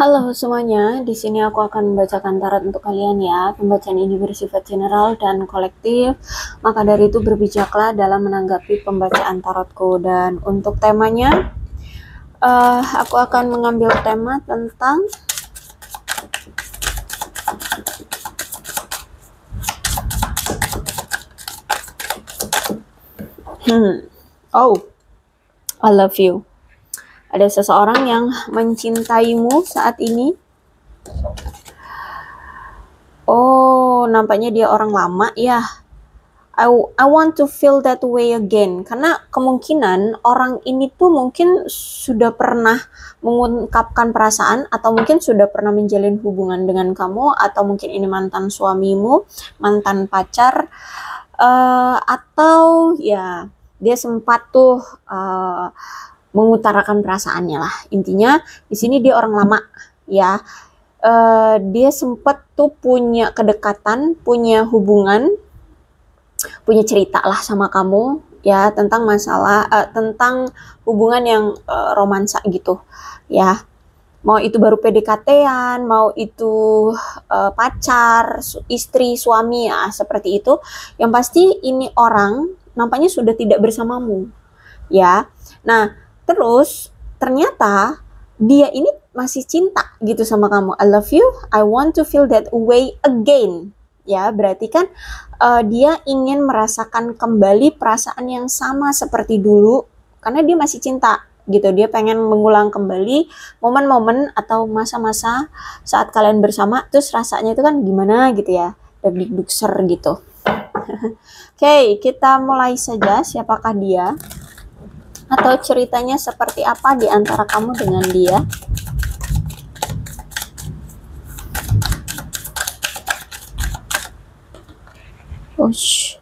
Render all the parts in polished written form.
Halo semuanya, di sini aku akan membacakan tarot untuk kalian ya. Pembacaan ini bersifat general dan kolektif, maka dari itu berbijaklah dalam menanggapi pembacaan tarotku. Dan untuk temanya, aku akan mengambil tema tentang oh, I love you. Ada seseorang yang mencintaimu saat ini. Oh, nampaknya dia orang lama ya. I want to feel that way again. Karena kemungkinan orang ini tuh mungkin sudah pernah mengungkapkan perasaan, atau mungkin sudah pernah menjalin hubungan dengan kamu, atau mungkin ini mantan suamimu, mantan pacar, atau ya dia sempat tuh mengutarakan perasaannya lah. Intinya di sini dia orang lama ya. Dia sempat tuh punya kedekatan, punya hubungan, punya cerita lah sama kamu ya tentang masalah tentang hubungan yang romansa gitu ya. Mau itu baru PDKT-an, mau itu pacar, istri, suami ya, seperti itu. Yang pasti ini orang nampaknya sudah tidak bersamamu ya. Nah, terus ternyata dia ini masih cinta gitu sama kamu. I love you, I want to feel that way again. Ya, berarti kan dia ingin merasakan kembali perasaan yang sama seperti dulu karena dia masih cinta gitu. Dia pengen mengulang kembali momen-momen atau masa-masa saat kalian bersama, terus rasanya itu kan gimana gitu ya, deg-deg gitu. Oke, kita mulai saja. Siapakah dia? Atau ceritanya seperti apa di antara kamu dengan dia? Ush.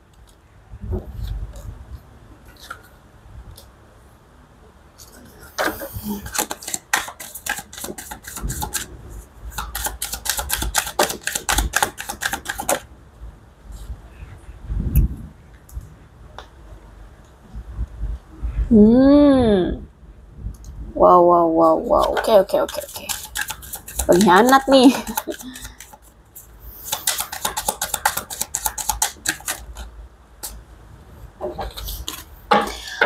Wow. Oke. Pengkhianat nih.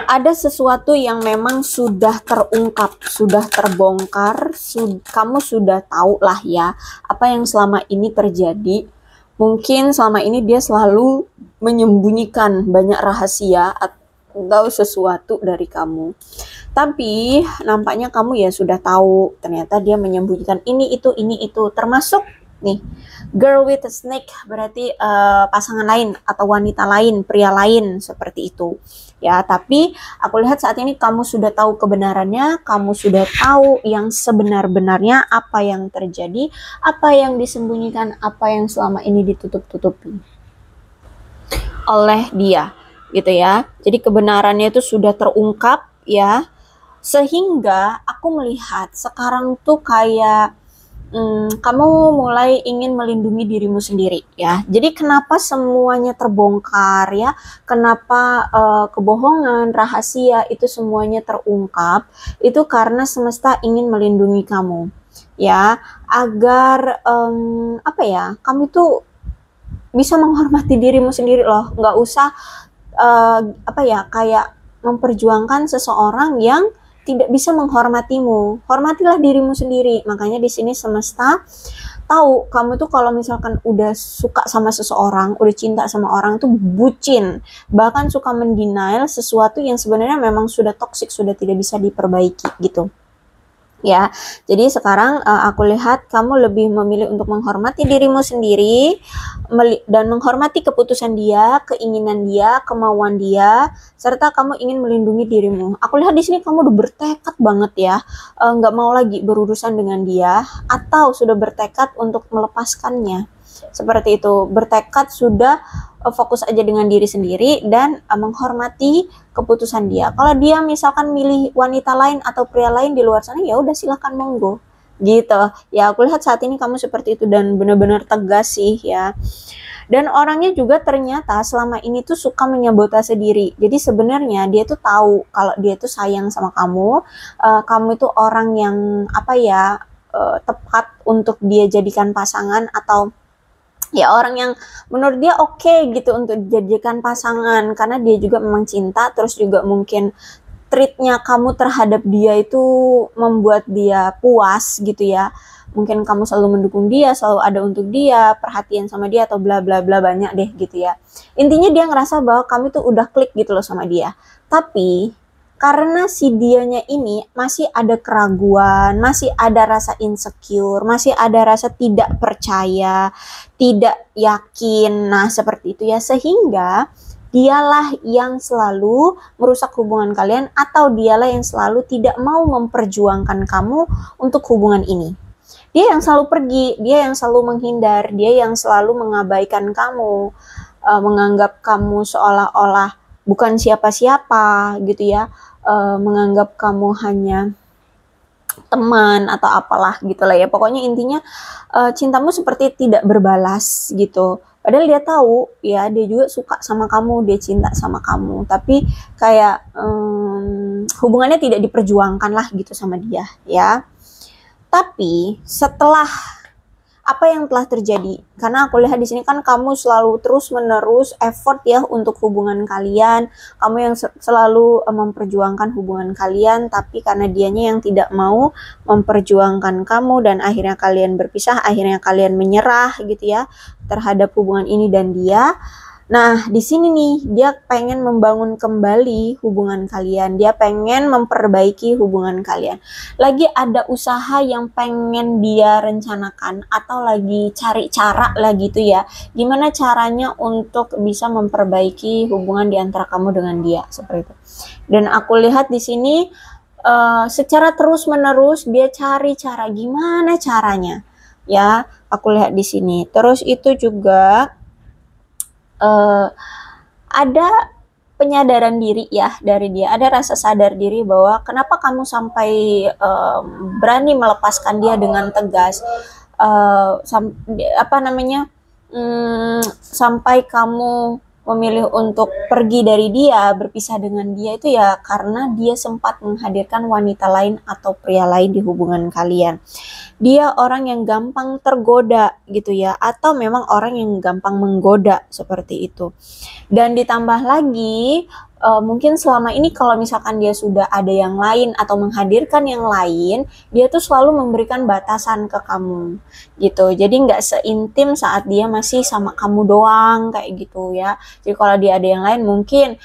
Ada sesuatu yang memang sudah terungkap, sudah terbongkar, kamu sudah tahu lah ya apa yang selama ini terjadi. Mungkin selama ini dia selalu menyembunyikan banyak rahasia atau sesuatu dari kamu. Tapi nampaknya kamu ya sudah tahu, ternyata dia menyembunyikan ini itu, termasuk nih, girl with a snake, berarti pasangan lain atau wanita lain, pria lain seperti itu. Ya, tapi aku lihat saat ini kamu sudah tahu kebenarannya, kamu sudah tahu yang sebenar-benarnya, apa yang terjadi, apa yang disembunyikan, apa yang selama ini ditutup-tutupi oleh dia, gitu ya. Jadi kebenarannya itu sudah terungkap ya, sehingga aku melihat sekarang tuh kayak kamu mulai ingin melindungi dirimu sendiri ya. Jadi kenapa semuanya terbongkar ya? Kenapa kebohongan, rahasia itu semuanya terungkap? Itu karena semesta ingin melindungi kamu ya, agar apa ya? Kamu itu bisa menghormati dirimu sendiri loh. Nggak usah apa ya, kayak memperjuangkan seseorang yang tidak bisa menghormatimu. Hormatilah dirimu sendiri. Makanya di sini semesta tahu kamu tuh kalau misalkan udah suka sama seseorang, udah cinta sama orang tuh bucin, bahkan suka mendenial sesuatu yang sebenarnya memang sudah toksik, sudah tidak bisa diperbaiki gitu. Ya, jadi sekarang aku lihat kamu lebih memilih untuk menghormati dirimu sendiri dan menghormati keputusan dia, keinginan dia, kemauan dia, serta kamu ingin melindungi dirimu. Aku lihat di sini kamu udah bertekad banget ya, nggak mau lagi berurusan dengan dia, atau sudah bertekad untuk melepaskannya. Seperti itu, bertekad sudah fokus aja dengan diri sendiri dan menghormati keputusan dia. Kalau dia misalkan milih wanita lain atau pria lain di luar sana, ya udah silahkan monggo gitu ya. Aku lihat saat ini kamu seperti itu dan benar-benar tegas sih ya. Dan orangnya juga ternyata selama ini tuh suka menyabotase diri. Jadi sebenarnya dia tuh tahu kalau dia tuh sayang sama kamu. Kamu itu orang yang apa ya, tepat untuk dia jadikan pasangan, atau ya orang yang menurut dia oke gitu untuk dijadikan pasangan, karena dia juga memang cinta, terus juga mungkin treatnya kamu terhadap dia itu membuat dia puas gitu ya. Mungkin kamu selalu mendukung dia, selalu ada untuk dia, perhatian sama dia, atau bla bla bla, banyak deh gitu ya. Intinya dia ngerasa bahwa kamu tuh udah klik gitu loh sama dia. Tapi karena si dianya ini masih ada keraguan, masih ada rasa insecure, masih ada rasa tidak percaya, tidak yakin. Nah, seperti itu ya, sehingga dialah yang selalu merusak hubungan kalian, atau dialah yang selalu tidak mau memperjuangkan kamu untuk hubungan ini. Dia yang selalu pergi, dia yang selalu menghindar, dia yang selalu mengabaikan kamu, menganggap kamu seolah-olah bukan siapa-siapa gitu ya, menganggap kamu hanya teman atau apalah gitulah ya. Pokoknya intinya cintamu seperti tidak berbalas gitu. Padahal dia tahu ya, dia juga suka sama kamu, dia cinta sama kamu, tapi kayak hubungannya tidak diperjuangkan lah gitu sama dia ya. Tapi setelah apa yang telah terjadi, karena aku lihat di sini kan kamu selalu terus-menerus effort ya untuk hubungan kalian, kamu yang selalu memperjuangkan hubungan kalian, tapi karena dianya yang tidak mau memperjuangkan kamu, dan akhirnya kalian berpisah, akhirnya kalian menyerah gitu ya terhadap hubungan ini dan dia. Nah, di sini nih dia pengen membangun kembali hubungan kalian, dia pengen memperbaiki hubungan kalian. Lagi ada usaha yang pengen dia rencanakan, atau lagi cari cara lah gitu ya. Gimana caranya untuk bisa memperbaiki hubungan di antara kamu dengan dia, seperti itu. Dan aku lihat di sini secara terus-menerus dia cari cara, gimana caranya. Ya, aku lihat di sini. Terus itu juga ada penyadaran diri ya dari dia, ada rasa sadar diri bahwa kenapa kamu sampai berani melepaskan dia dengan tegas, sampai kamu memilih untuk pergi dari dia, berpisah dengan dia, itu ya karena dia sempat menghadirkan wanita lain atau pria lain di hubungan kalian. Dia orang yang gampang tergoda gitu ya, atau memang orang yang gampang menggoda, seperti itu. Dan ditambah lagi mungkin selama ini kalau misalkan dia sudah ada yang lain atau menghadirkan yang lain, dia tuh selalu memberikan batasan ke kamu gitu. Jadi nggak seintim saat dia masih sama kamu doang kayak gitu ya. Jadi kalau dia ada yang lain, mungkin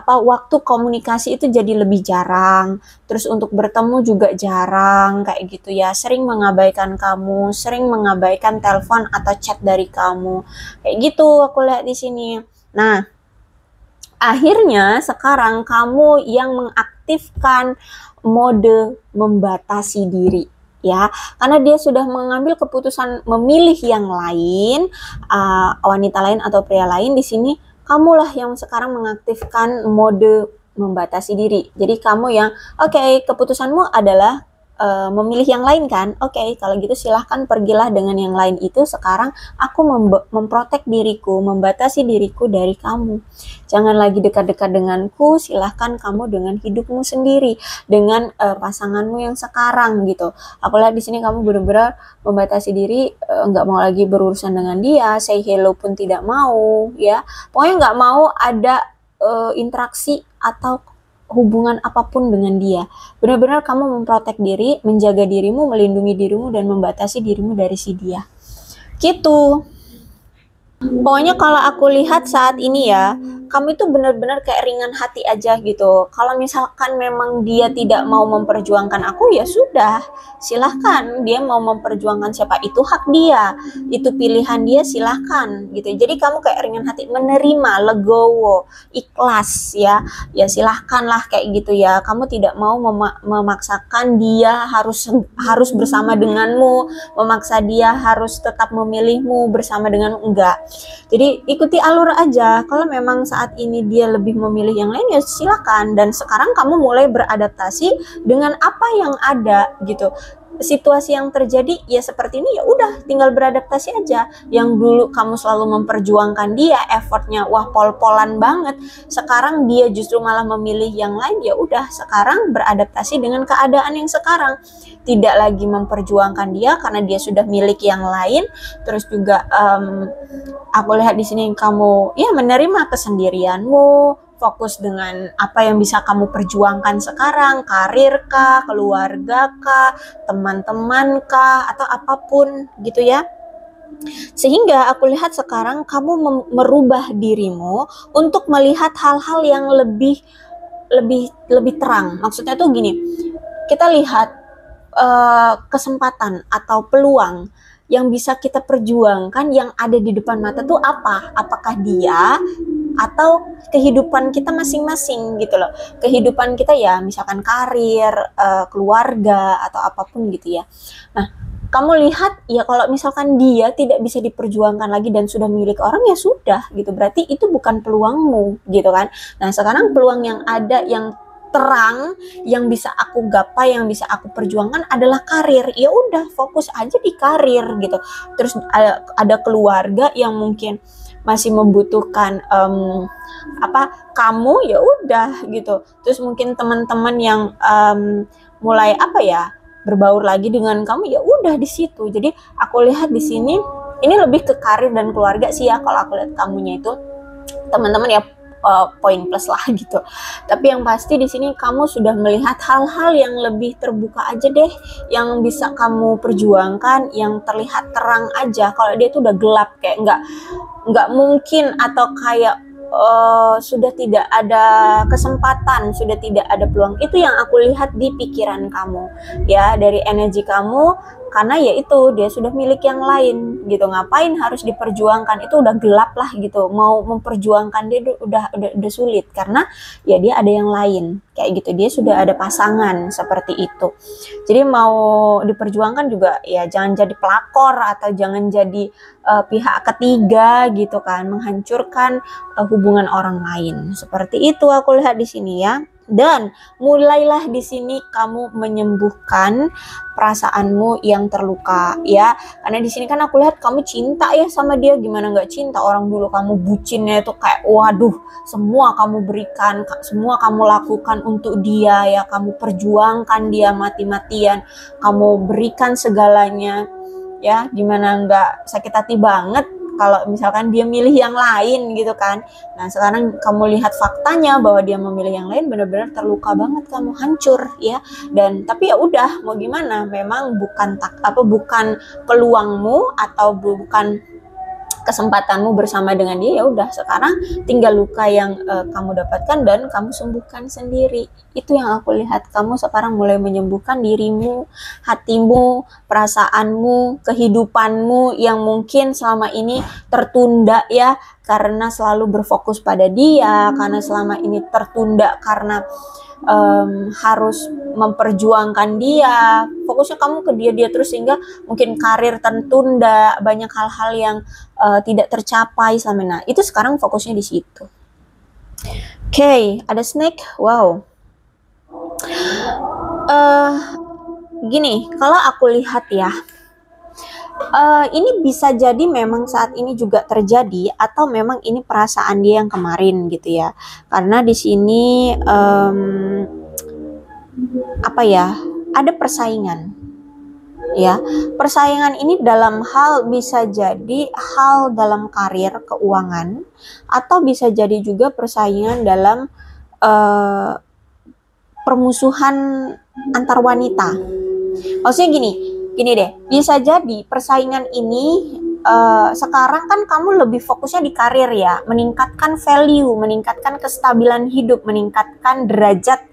waktu komunikasi itu jadi lebih jarang. Terus untuk bertemu juga jarang kayak gitu ya. Sering mengabaikan kamu, sering mengabaikan telepon atau chat dari kamu. Kayak gitu aku lihat di sini. Nah, akhirnya sekarang kamu yang mengaktifkan mode membatasi diri ya, karena dia sudah mengambil keputusan memilih yang lain, wanita lain atau pria lain. Di sini kamulah yang sekarang mengaktifkan mode membatasi diri. Jadi kamu yang oke, keputusanmu adalah memilih yang lain kan? Oke, kalau gitu silahkan pergilah dengan yang lain itu. Sekarang aku memprotek diriku, membatasi diriku dari kamu. Jangan lagi dekat-dekat denganku, silahkan kamu dengan hidupmu sendiri, dengan pasanganmu yang sekarang gitu. Aku lihat di sini kamu benar-benar membatasi diri, nggak mau lagi berurusan dengan dia, say hello pun tidak mau ya. Pokoknya nggak mau ada interaksi atau hubungan apapun dengan dia. Benar-benar kamu memprotek diri, menjaga dirimu, melindungi dirimu, dan membatasi dirimu dari si dia. Gitu. Pokoknya kalau aku lihat saat ini ya, kamu itu benar-benar kayak ringan hati aja gitu. Kalau misalkan memang dia tidak mau memperjuangkan aku, ya sudah, silahkan. Dia mau memperjuangkan siapa, itu hak dia, itu pilihan dia, silahkan gitu. Jadi kamu kayak ringan hati, menerima, legowo, ikhlas ya. Ya silahkan lah kayak gitu ya. Kamu tidak mau memaksakan dia harus bersama denganmu, memaksa dia harus tetap memilihmu bersama denganmu, enggak. Jadi ikuti alur aja. Kalau memang saat ini dia lebih memilih yang lain, ya silakan. Dan sekarang kamu mulai beradaptasi dengan apa yang ada gitu. situasi yang terjadi ya seperti ini, ya udah tinggal beradaptasi aja. Yang dulu kamu selalu memperjuangkan dia, effortnya wah pol-polan banget, sekarang dia justru malah memilih yang lain, ya udah sekarang beradaptasi dengan keadaan yang sekarang. Tidak lagi memperjuangkan dia karena dia sudah milik yang lain. Terus juga aku lihat di sini kamu ya menerima kesendirianmu, fokus dengan apa yang bisa kamu perjuangkan sekarang, karir kah, keluarga kah, teman-teman kah, atau apapun gitu ya. Sehingga aku lihat sekarang kamu merubah dirimu untuk melihat hal-hal yang lebih terang. Maksudnya tuh gini, kita lihat kesempatan atau peluang yang bisa kita perjuangkan yang ada di depan mata tuh apa? Apakah dia atau kehidupan kita masing-masing gitu loh. Kehidupan kita ya misalkan karir, keluarga atau apapun gitu ya. Nah, kamu lihat ya kalau misalkan dia tidak bisa diperjuangkan lagi dan sudah milik orang, ya sudah gitu. Berarti itu bukan peluangmu gitu kan. Nah, sekarang peluang yang ada yang terang yang bisa aku gapai, yang bisa aku perjuangkan adalah karir. Ya udah fokus aja di karir gitu. Terus ada keluarga yang mungkin masih membutuhkan kamu, ya udah gitu. Terus mungkin teman-teman yang mulai berbaur lagi dengan kamu, ya udah di situ. Jadi aku lihat di sini ini lebih ke karir dan keluarga sih ya, kalau aku lihat kamunya itu. Teman-teman ya poin plus lah gitu. Tapi yang pasti di sini kamu sudah melihat hal-hal yang lebih terbuka aja deh, yang bisa kamu perjuangkan, yang terlihat terang aja. Kalau dia tuh udah gelap, kayak nggak mungkin, atau kayak sudah tidak ada kesempatan, sudah tidak ada peluang. Itu yang aku lihat di pikiran kamu ya, dari energi kamu. Karena ya itu dia sudah milik yang lain gitu, ngapain harus diperjuangkan, itu udah gelap lah gitu. Mau memperjuangkan dia udah sulit karena ya dia ada yang lain kayak gitu, dia sudah ada pasangan seperti itu. Jadi mau diperjuangkan juga ya jangan jadi pelakor atau jangan jadi pihak ketiga gitu kan, menghancurkan hubungan orang lain. Seperti itu aku lihat di sini ya. Dan mulailah di sini kamu menyembuhkan perasaanmu yang terluka ya, karena di sini kan aku lihat kamu cinta ya sama dia. Gimana nggak cinta, orang dulu kamu bucinnya itu kayak waduh, semua kamu berikan, semua kamu lakukan untuk dia ya, kamu perjuangkan dia mati-matian, kamu berikan segalanya ya. Gimana nggak sakit hati banget kalau misalkan dia milih yang lain gitu kan. Nah sekarang kamu lihat faktanya bahwa dia memilih yang lain, benar-benar terluka banget, kamu hancur ya. Dan tapi ya udah, mau gimana, memang bukan peluangmu atau bukan kesempatanmu bersama dengan dia. Ya udah, sekarang tinggal luka yang kamu dapatkan dan kamu sembuhkan sendiri. Itu yang aku lihat, kamu sekarang mulai menyembuhkan dirimu, hatimu, perasaanmu, kehidupanmu yang mungkin selama ini tertunda ya, karena selalu berfokus pada dia, karena selama ini tertunda karena harus memperjuangkan dia, fokusnya kamu ke dia terus, sehingga mungkin karir tertunda, banyak hal-hal yang tidak tercapai selama ini. Nah, itu sekarang fokusnya di situ. Oke, ada snake. Wow. Gini, kalau aku lihat ya, ini bisa jadi memang saat ini juga terjadi, atau memang ini perasaan dia yang kemarin gitu ya. Karena di sini ada persaingan ya. Persaingan ini dalam hal, bisa jadi hal dalam karir, keuangan, atau bisa jadi juga persaingan dalam permusuhan antar wanita. Maksudnya gini deh, bisa jadi persaingan ini sekarang kan kamu lebih fokusnya di karir ya, meningkatkan value, meningkatkan kestabilan hidup, meningkatkan derajat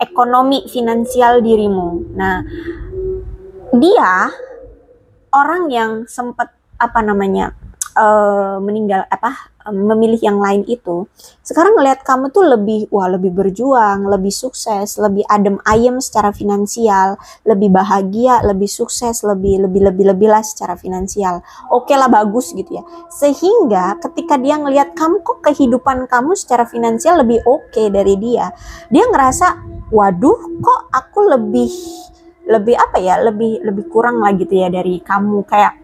ekonomi finansial dirimu. Nah, dia orang yang sempat memilih yang lain itu, sekarang ngelihat kamu tuh lebih berjuang, lebih sukses, lebih adem ayem secara finansial, lebih bahagia, lebih sukses, lebih lah secara finansial. Oke lah, bagus gitu ya. Sehingga ketika dia ngelihat kamu kok kehidupan kamu secara finansial lebih oke dari dia ngerasa waduh, kok aku lebih lebih apa ya, lebih lebih kurang lah gitu ya dari kamu, kayak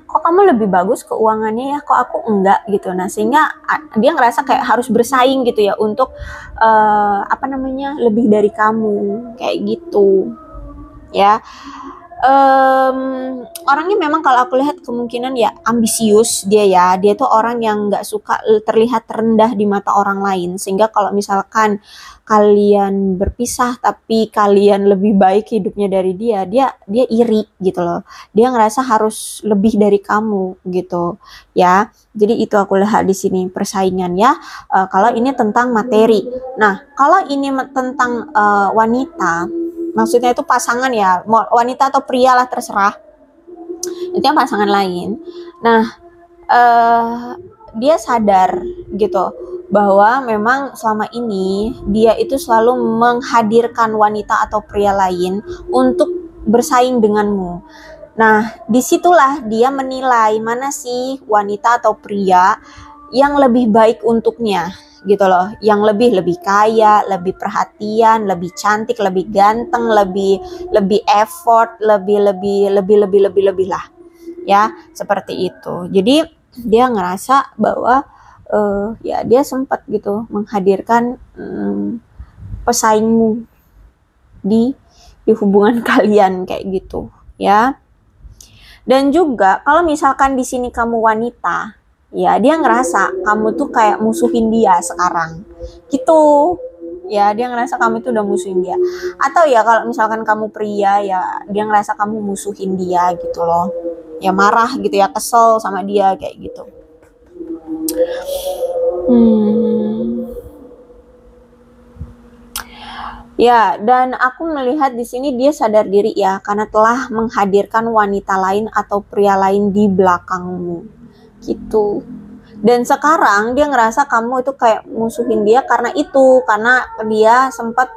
kok kamu lebih bagus keuangannya ya, kok aku enggak gitu. Nah, sehingga dia ngerasa kayak harus bersaing gitu ya untuk apa namanya, lebih dari kamu kayak gitu ya. Orangnya memang kalau aku lihat kemungkinan ya ambisius dia ya. Dia tuh orang yang nggak suka terlihat rendah di mata orang lain. Sehingga kalau misalkan kalian berpisah tapi kalian lebih baik hidupnya dari dia, dia iri gitu loh. Dia ngerasa harus lebih dari kamu gitu ya. Jadi itu aku lihat di sini persaingannya. Kalau ini tentang materi. Nah, kalau ini tentang wanita, maksudnya itu pasangan ya, wanita atau pria lah terserah, itu yang pasangan lain. Nah, dia sadar gitu bahwa memang selama ini dia itu selalu menghadirkan wanita atau pria lain untuk bersaing denganmu. Nah, disitulah dia menilai mana sih wanita atau pria yang lebih baik untuknya gitu loh, yang lebih kaya, lebih perhatian, lebih cantik, lebih ganteng, lebih effort, lebih lah ya, seperti itu. Jadi dia ngerasa bahwa ya dia sempat gitu menghadirkan pesaingmu di hubungan kalian kayak gitu ya. Dan juga kalau misalkan di sini kamu wanita, ya dia ngerasa kamu tuh kayak musuhin dia sekarang gitu ya. Dia ngerasa kamu itu udah musuhin dia. Atau ya kalau misalkan kamu pria, ya dia ngerasa kamu musuhin dia gitu loh, ya marah gitu ya, kesel sama dia kayak gitu. Ya, dan aku melihat di sini dia sadar diri ya, karena telah menghadirkan wanita lain atau pria lain di belakangmu gitu. Dan sekarang dia ngerasa kamu itu kayak musuhin dia karena itu, karena dia sempat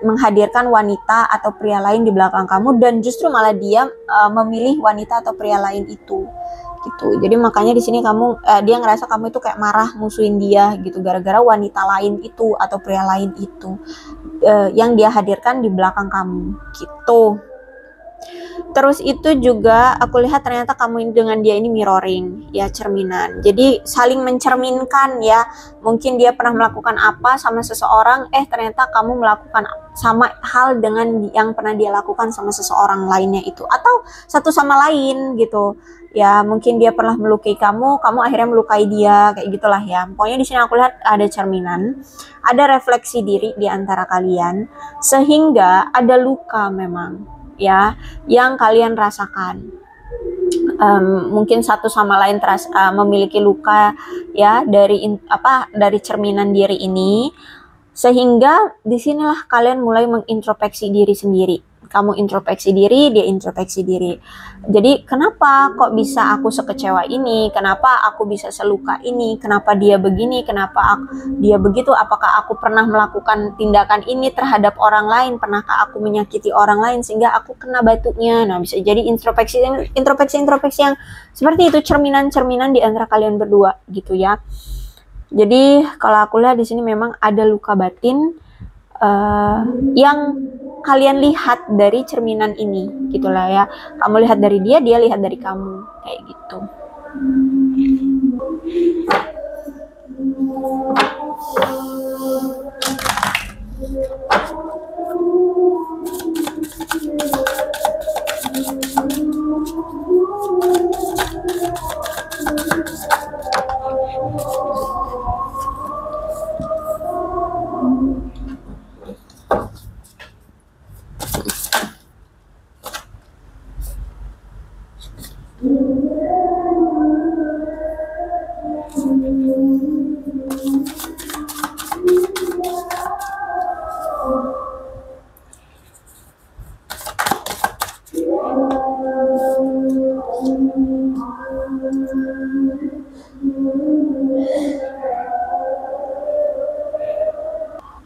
menghadirkan wanita atau pria lain di belakang kamu, dan justru malah dia memilih wanita atau pria lain itu gitu. Jadi makanya di sini kamu dia ngerasa kamu itu kayak marah, musuhin dia gitu, gara-gara wanita lain itu atau pria lain itu yang dia hadirkan di belakang kamu gitu. Terus itu juga aku lihat ternyata kamu dengan dia ini mirroring ya, cerminan. Jadi saling mencerminkan ya. Mungkin dia pernah melakukan apa sama seseorang, ternyata kamu melakukan sama hal dengan yang pernah dia lakukan sama seseorang lainnya itu, atau satu sama lain gitu. Ya, mungkin dia pernah melukai kamu, kamu akhirnya melukai dia, kayak gitulah ya. Pokoknya di sini aku lihat ada cerminan, ada refleksi diri di antara kalian, sehingga ada luka memang ya yang kalian rasakan. Mungkin satu sama lain memiliki luka ya dari cerminan diri ini, sehingga disinilah kalian mulai mengintrospeksi diri sendiri. Kamu introspeksi diri, dia introspeksi diri. Jadi kenapa kok bisa aku sekecewa ini? Kenapa aku bisa seluka ini? Kenapa dia begini? Kenapa dia begitu? Apakah aku pernah melakukan tindakan ini terhadap orang lain? Pernahkah aku menyakiti orang lain sehingga aku kena batunya? Nah, bisa jadi introspeksi yang seperti itu, cerminan-cerminan di antara kalian berdua gitu ya. Jadi kalau aku lihat di sini memang ada luka batin yang kalian lihat dari cerminan ini gitulah ya. Kamu lihat dari dia, dia lihat dari kamu kayak gitu.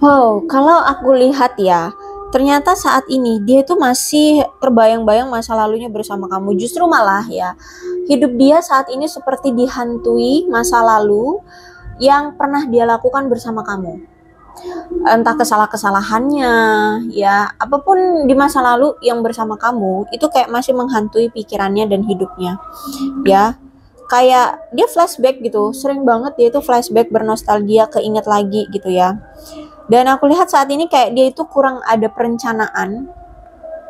Oh, kalau aku lihat ya, ternyata saat ini dia itu masih terbayang-bayang masa lalunya bersama kamu. Justru malah ya, hidup dia saat ini seperti dihantui masa lalu yang pernah dia lakukan bersama kamu. entah kesalahan-kesalahannya, ya apapun di masa lalu yang bersama kamu itu kayak masih menghantui pikirannya dan hidupnya, ya kayak dia flashback gitu, sering banget dia itu flashback, bernostalgia, keinget lagi gitu ya. Dan aku lihat saat ini kayak dia itu kurang ada perencanaan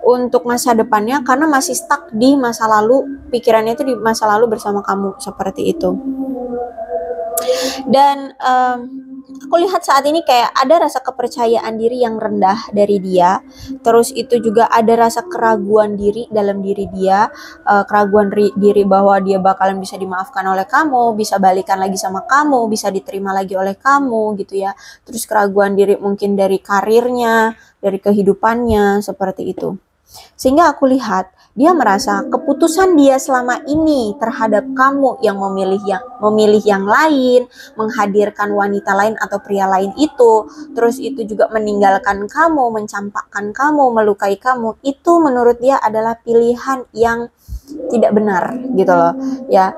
untuk masa depannya karena masih stuck di masa lalu, pikirannya itu di masa lalu bersama kamu seperti itu. Dan aku lihat saat ini kayak ada rasa kepercayaan diri yang rendah dari dia. Terus itu juga ada rasa keraguan diri dalam diri dia, keraguan diri bahwa dia bakalan bisa dimaafkan oleh kamu, bisa balikan lagi sama kamu, bisa diterima lagi oleh kamu gitu ya. Terus keraguan diri mungkin dari karirnya, dari kehidupannya seperti itu. Sehingga aku lihat dia merasa keputusan dia selama ini terhadap kamu yang memilih yang lain, menghadirkan wanita lain atau pria lain itu, terus itu juga meninggalkan kamu, mencampakkan kamu, melukai kamu, itu menurut dia adalah pilihan yang tidak benar gitu loh. Ya,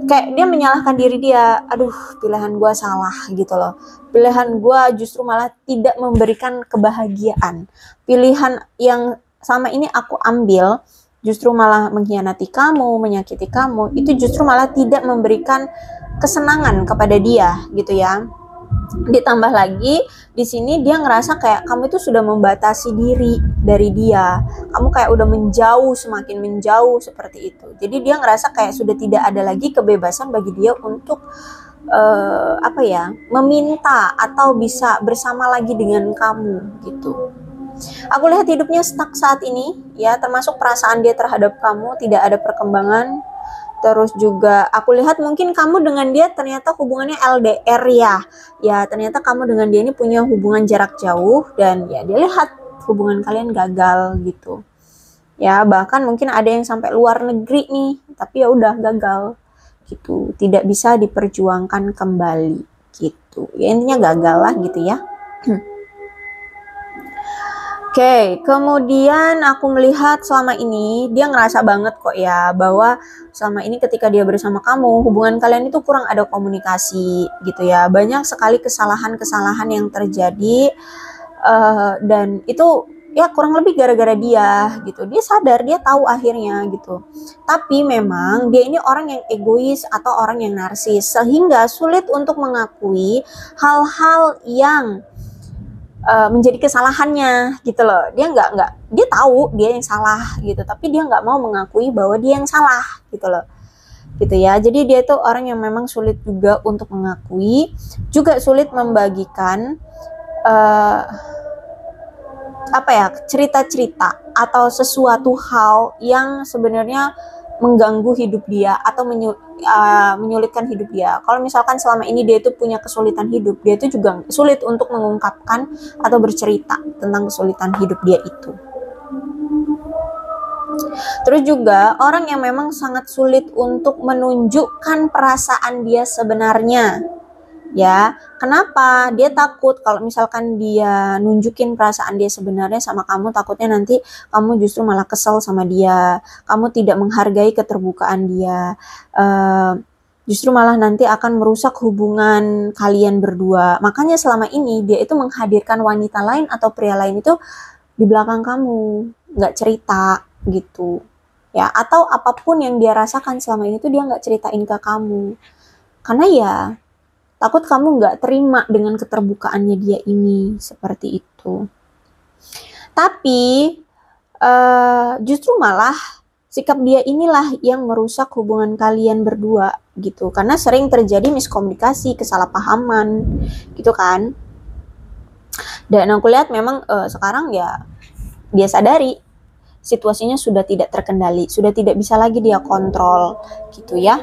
kayak dia menyalahkan diri dia, aduh pilihan gue salah gitu loh, pilihan gue justru malah tidak memberikan kebahagiaan, pilihan yang sama ini aku ambil justru malah mengkhianati kamu, menyakiti kamu, itu justru malah tidak memberikan kesenangan kepada dia gitu ya. Ditambah lagi di sini dia ngerasa kayak kamu itu sudah membatasi diri dari dia, kamu kayak udah menjauh, semakin menjauh seperti itu. Jadi dia ngerasa kayak sudah tidak ada lagi kebebasan bagi dia untuk meminta atau bisa bersama lagi dengan kamu gitu. Aku lihat hidupnya stuck saat ini ya, termasuk perasaan dia terhadap kamu tidak ada perkembangan. Terus juga aku lihat mungkin kamu dengan dia ternyata hubungannya LDR ya. Ya ternyata kamu dengan dia ini punya hubungan jarak jauh dan ya dia lihat hubungan kalian gagal gitu. Ya bahkan mungkin ada yang sampai luar negeri nih, tapi ya udah gagal gitu. Tidak bisa diperjuangkan kembali gitu. Ya intinya gagal lah gitu ya. Oke, kemudian aku melihat selama ini dia ngerasa banget kok ya bahwa selama ini ketika dia bersama kamu, hubungan kalian itu kurang ada komunikasi gitu ya. Banyak sekali kesalahan-kesalahan yang terjadi dan itu ya kurang lebih gara-gara dia gitu. Dia sadar, dia tahu akhirnya gitu. Tapi memang dia ini orang yang egois atau orang yang narsis sehingga sulit untuk mengakui hal-hal yang menjadi kesalahannya gitu loh. Dia dia tahu dia yang salah gitu, tapi dia nggak mau mengakui bahwa dia yang salah gitu loh, gitu ya. Jadi dia itu orang yang memang sulit juga untuk mengakui, juga sulit membagikan cerita-cerita atau sesuatu hal yang sebenarnya mengganggu hidup dia atau menyulitkan hidup dia. Kalau misalkan selama ini dia itu punya kesulitan hidup, dia itu juga sulit untuk mengungkapkan atau bercerita tentang kesulitan hidup dia itu. Terus juga orang yang memang sangat sulit untuk menunjukkan perasaan dia sebenarnya. Ya, kenapa? Dia takut kalau misalkan dia nunjukin perasaan dia sebenarnya sama kamu, takutnya nanti kamu justru malah kesel sama dia, kamu tidak menghargai keterbukaan dia, justru malah nanti akan merusak hubungan kalian berdua. Makanya selama ini dia itu menghadirkan wanita lain atau pria lain itu di belakang kamu, nggak cerita gitu. Ya, atau apapun yang dia rasakan selama ini tuh dia nggak ceritain ke kamu. Karena ya takut kamu nggak terima dengan keterbukaannya dia ini, seperti itu. Tapi justru malah sikap dia inilah yang merusak hubungan kalian berdua gitu. Karena sering terjadi miskomunikasi, kesalahpahaman gitu kan. Dan aku lihat memang sekarang ya dia sadari situasinya sudah tidak terkendali, sudah tidak bisa lagi dia kontrol gitu ya.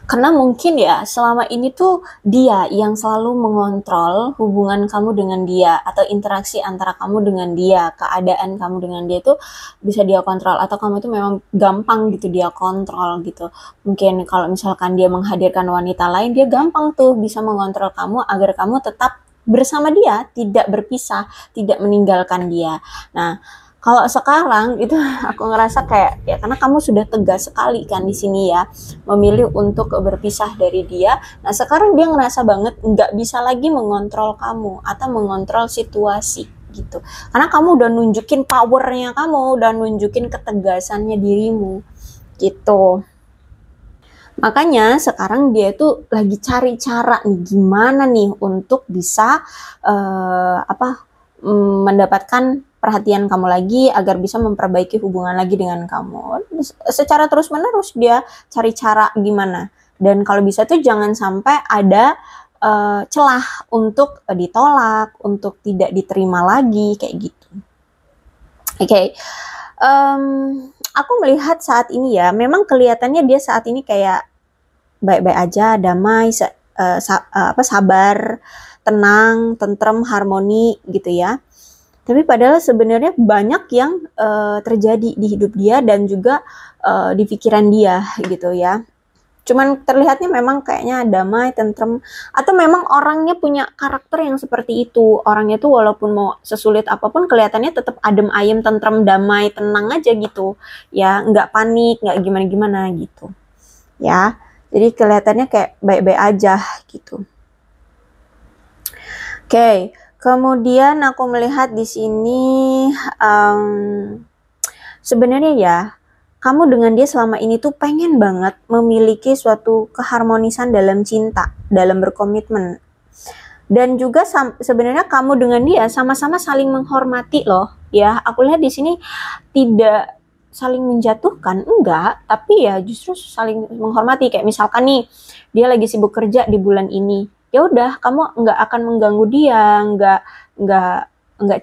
Karena mungkin ya selama ini tuh dia yang selalu mengontrol hubungan kamu dengan dia atau interaksi antara kamu dengan dia, keadaan kamu dengan dia tuh bisa dia kontrol atau kamu tuh memang gampang gitu dia kontrol gitu. Mungkin kalau misalkan dia menghadirkan wanita lain, dia gampang tuh bisa mengontrol kamu agar kamu tetap bersama dia, tidak berpisah, tidak meninggalkan dia. Nah, Kalau sekarang itu aku ngerasa kayak ya karena kamu sudah tegas sekali kan di sini ya, memilih untuk berpisah dari dia. Nah sekarang dia ngerasa banget nggak bisa lagi mengontrol kamu atau mengontrol situasi gitu. Karena kamu udah nunjukin powernya kamu, udah nunjukin ketegasannya dirimu gitu. Makanya sekarang dia tuh lagi cari cara nih gimana nih untuk bisa mendapatkan perhatian kamu lagi agar bisa memperbaiki hubungan lagi dengan kamu. Secara terus-menerus dia cari cara gimana. Dan kalau bisa tuh jangan sampai ada celah untuk ditolak, untuk tidak diterima lagi kayak gitu. Oke. Aku melihat saat ini ya, memang kelihatannya dia saat ini kayak baik-baik aja, damai, sabar, tenang, tentrem, harmoni gitu ya. Tapi padahal sebenarnya banyak yang terjadi di hidup dia dan juga di pikiran dia gitu ya. Cuman terlihatnya memang kayaknya damai, tentrem, atau memang orangnya punya karakter yang seperti itu. Orangnya tuh walaupun mau sesulit apapun kelihatannya tetap adem ayem, tentrem, damai, tenang aja gitu. Ya, nggak panik, nggak gimana-gimana gitu. Ya, jadi kelihatannya kayak baik-baik aja gitu. Oke, kemudian aku melihat di sini sebenarnya ya, kamu dengan dia selama ini tuh pengen banget memiliki suatu keharmonisan dalam cinta, dalam berkomitmen. Dan juga sebenarnya kamu dengan dia sama-sama saling menghormati loh. Ya, aku lihat di sini tidak saling menjatuhkan, enggak, tapi ya justru saling menghormati. Kayak misalkan nih, dia lagi sibuk kerja di bulan ini. Ya udah, kamu enggak akan mengganggu dia, enggak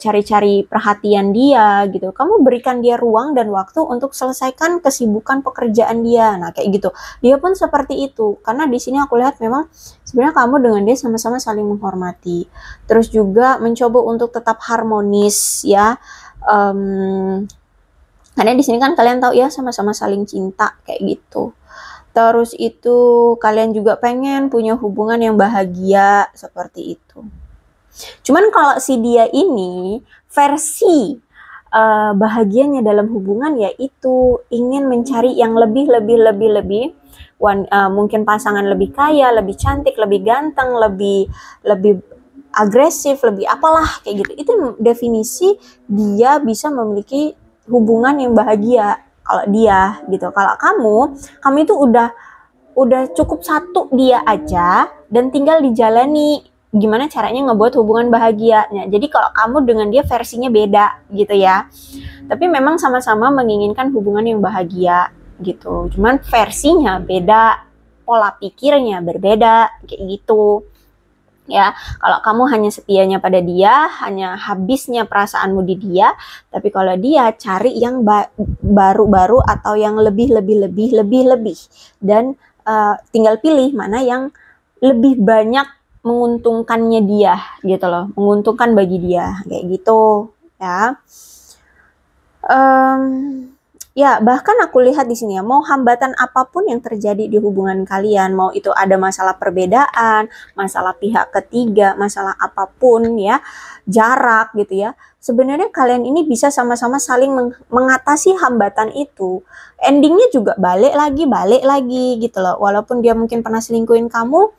cari-cari perhatian dia gitu. Kamu berikan dia ruang dan waktu untuk selesaikan kesibukan pekerjaan dia. Nah, kayak gitu. Dia pun seperti itu. Karena di sini aku lihat memang sebenarnya kamu dengan dia sama-sama saling menghormati. Terus juga mencoba untuk tetap harmonis ya. Karena di sini kan kalian tahu ya sama-sama saling cinta kayak gitu. Terus itu kalian juga pengen punya hubungan yang bahagia seperti itu. Cuman kalau si dia ini versi bahagianya dalam hubungan yaitu ingin mencari yang lebih mungkin pasangan lebih kaya, lebih cantik, lebih ganteng, lebih agresif, lebih apalah kayak gitu. Itu definisi dia bisa memiliki hubungan yang bahagia kalau dia gitu. Kalau kamu itu udah cukup satu dia aja dan tinggal dijalani gimana caranya ngebuat hubungan bahagianya. Jadi kalau kamu dengan dia versinya beda gitu ya. Tapi memang sama-sama menginginkan hubungan yang bahagia gitu. Cuman versinya beda, pola pikirnya berbeda kayak gitu. Ya, kalau kamu hanya setianya pada dia, hanya habisnya perasaanmu di dia, tapi kalau dia cari yang baru-baru atau yang lebih dan tinggal pilih mana yang lebih banyak menguntungkannya dia gitu loh, menguntungkan bagi dia kayak gitu ya. Ya, bahkan aku lihat di sini ya, mau hambatan apapun yang terjadi di hubungan kalian, mau itu ada masalah perbedaan, masalah pihak ketiga, masalah apapun ya, jarak gitu ya. Sebenarnya kalian ini bisa sama-sama saling mengatasi hambatan itu. Endingnya juga balik lagi gitu loh. Walaupun dia mungkin pernah selingkuhin kamu,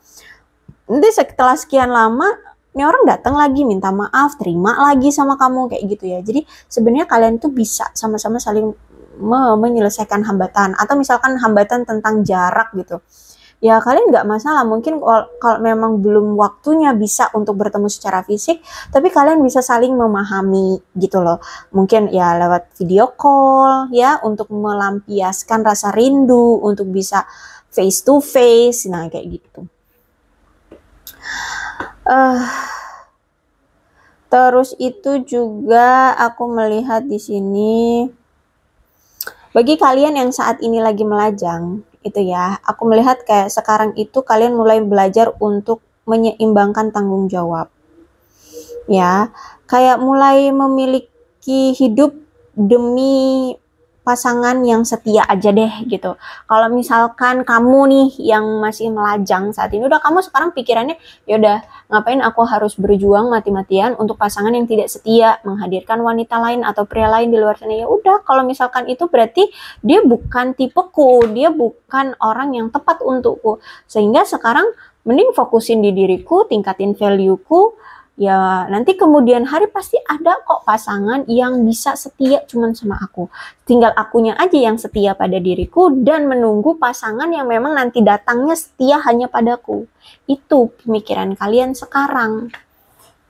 nanti setelah sekian lama ini orang datang lagi minta maaf, terima lagi sama kamu kayak gitu ya. Jadi sebenarnya kalian tuh bisa sama-sama saling menyelesaikan hambatan. Atau misalkan hambatan tentang jarak gitu. Ya kalian nggak masalah, mungkin kalau memang belum waktunya bisa untuk bertemu secara fisik, tapi kalian bisa saling memahami gitu loh. Mungkin ya lewat video call ya, untuk melampiaskan rasa rindu, untuk bisa face to face, nah kayak gitu. Terus itu juga aku melihat di sini bagi kalian yang saat ini lagi melajang itu ya, aku melihat kayak sekarang itu kalian mulai belajar untuk menyeimbangkan tanggung jawab. Ya, kayak mulai memiliki hidup demi pasangan yang setia aja deh gitu. Kalau misalkan kamu nih yang masih melajang saat ini, udah kamu sekarang pikirannya, ya udah ngapain aku harus berjuang mati-matian untuk pasangan yang tidak setia, menghadirkan wanita lain atau pria lain di luar sana. Ya udah, kalau misalkan itu berarti dia bukan tipeku, dia bukan orang yang tepat untukku. Sehingga sekarang mending fokusin di diriku, tingkatin valueku. Ya, nanti kemudian hari pasti ada kok pasangan yang bisa setia cuman sama aku. Tinggal akunya aja yang setia pada diriku dan menunggu pasangan yang memang nanti datangnya setia hanya padaku. Itu pemikiran kalian sekarang.